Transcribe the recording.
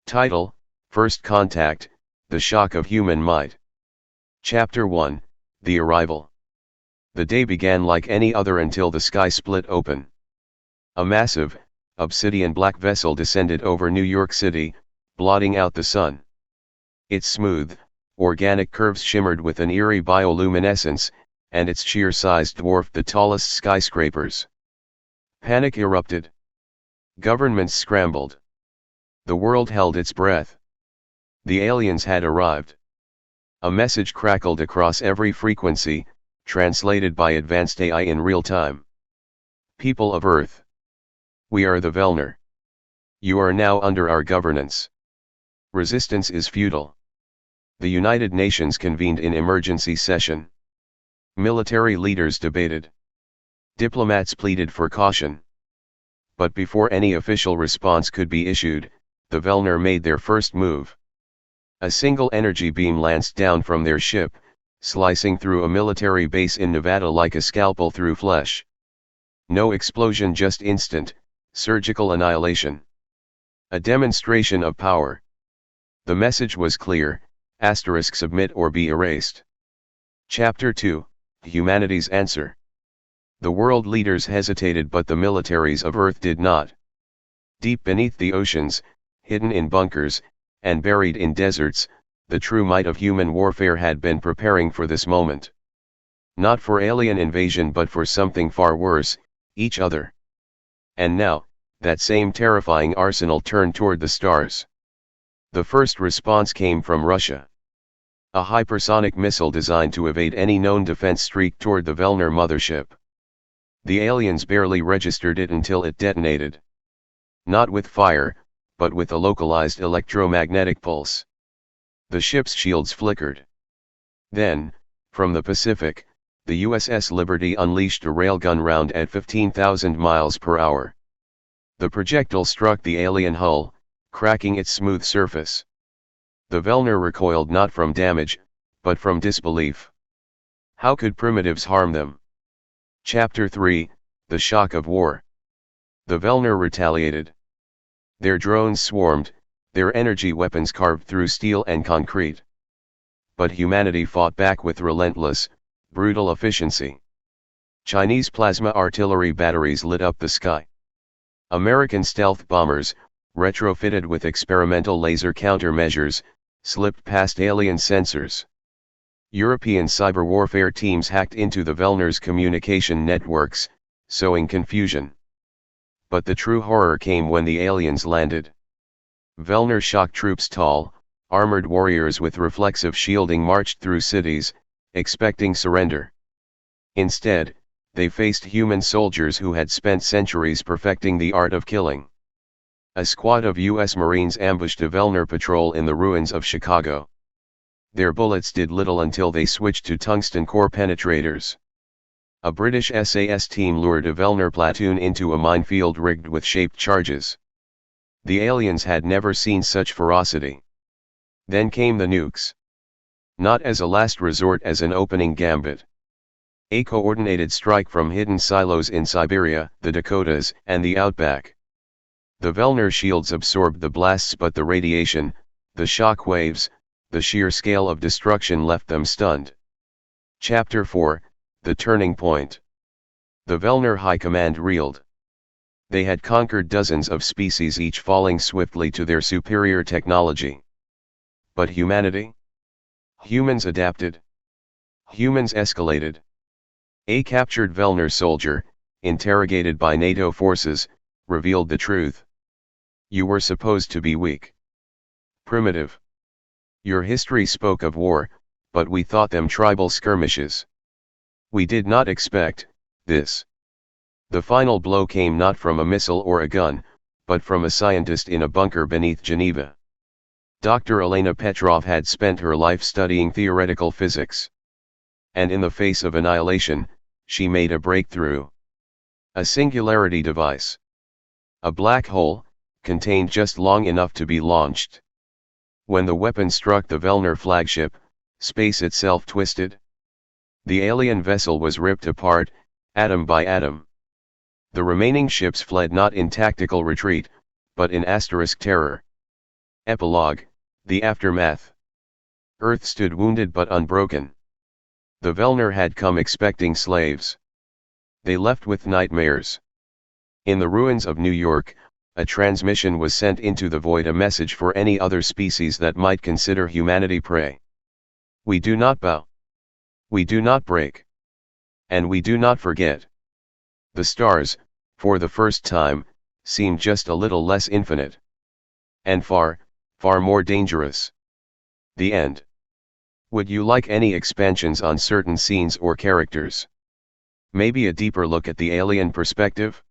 Title: First Contact, The Shock of Human Might. Chapter 1, The Arrival. The day began like any other until the sky split open. A massive, obsidian black vessel descended over New York City, blotting out the sun. Its smooth, organic curves shimmered with an eerie bioluminescence, and its sheer size dwarfed the tallest skyscrapers. Panic erupted. Governments scrambled. The world held its breath. The aliens had arrived. A message crackled across every frequency, translated by advanced AI in real time. People of Earth. We are the Velner. You are now under our governance. Resistance is futile. The United Nations convened in emergency session. Military leaders debated. Diplomats pleaded for caution. But before any official response could be issued, the Velner made their first move. A single energy beam lanced down from their ship, slicing through a military base in Nevada like a scalpel through flesh. No explosion, just instant, surgical annihilation. A demonstration of power. The message was clear: submit or be erased. Chapter 2, Humanity's Answer. The world leaders hesitated, but the militaries of Earth did not. Deep beneath the oceans, hidden in bunkers, and buried in deserts, the true might of human warfare had been preparing for this moment. Not for alien invasion, but for something far worse: each other. And now, that same terrifying arsenal turned toward the stars. The first response came from Russia. A hypersonic missile designed to evade any known defense streaked toward the Velner mothership. The aliens barely registered it until it detonated. Not with fire, but with a localized electromagnetic pulse. The ship's shields flickered. Then, from the Pacific, the USS Liberty unleashed a railgun round at 15,000 miles per hour. The projectile struck the alien hull, cracking its smooth surface. The Velner recoiled not from damage, but from disbelief. How could primitives harm them? Chapter 3, The Shock of War. The Velner retaliated. Their drones swarmed, their energy weapons carved through steel and concrete. But humanity fought back with relentless, brutal efficiency. Chinese plasma artillery batteries lit up the sky. American stealth bombers, retrofitted with experimental laser countermeasures, slipped past alien sensors. European cyber warfare teams hacked into the Velner's communication networks, sowing confusion. But the true horror came when the aliens landed. Velner shock troops, tall, armored warriors with reflexive shielding, marched through cities, expecting surrender. Instead, they faced human soldiers who had spent centuries perfecting the art of killing. A squad of U.S. Marines ambushed a Velner patrol in the ruins of Chicago. Their bullets did little until they switched to tungsten core penetrators. A British SAS team lured a Velner platoon into a minefield rigged with shaped charges. The aliens had never seen such ferocity. Then came the nukes. Not as a last resort, as an opening gambit. A coordinated strike from hidden silos in Siberia, the Dakotas, and the Outback. The Velner shields absorbed the blasts, but the radiation, the shock waves, the sheer scale of destruction left them stunned. Chapter 4, The Turning Point. The Velner High Command reeled. They had conquered dozens of species, each falling swiftly to their superior technology. But humanity? Humans adapted. Humans escalated. A captured Velner soldier, interrogated by NATO forces, revealed the truth. You were supposed to be weak. Primitive. Your history spoke of war, but we thought them tribal skirmishes. We did not expect this. The final blow came not from a missile or a gun, but from a scientist in a bunker beneath Geneva. Dr. Elena Petrov had spent her life studying theoretical physics. And in the face of annihilation, she made a breakthrough. A singularity device. A black hole, contained just long enough to be launched. When the weapon struck the Velner flagship, space itself twisted. The alien vessel was ripped apart, atom by atom. The remaining ships fled not in tactical retreat, but in asterisk terror. Epilogue, The Aftermath. Earth stood wounded but unbroken. The Vellner had come expecting slaves. They left with nightmares. In the ruins of New York, a transmission was sent into the void, a message for any other species that might consider humanity prey. We do not bow. We do not break. And we do not forget. The stars, for the first time, seemed just a little less infinite. And far, far more dangerous. The end. Would you like any expansions on certain scenes or characters? Maybe a deeper look at the alien perspective?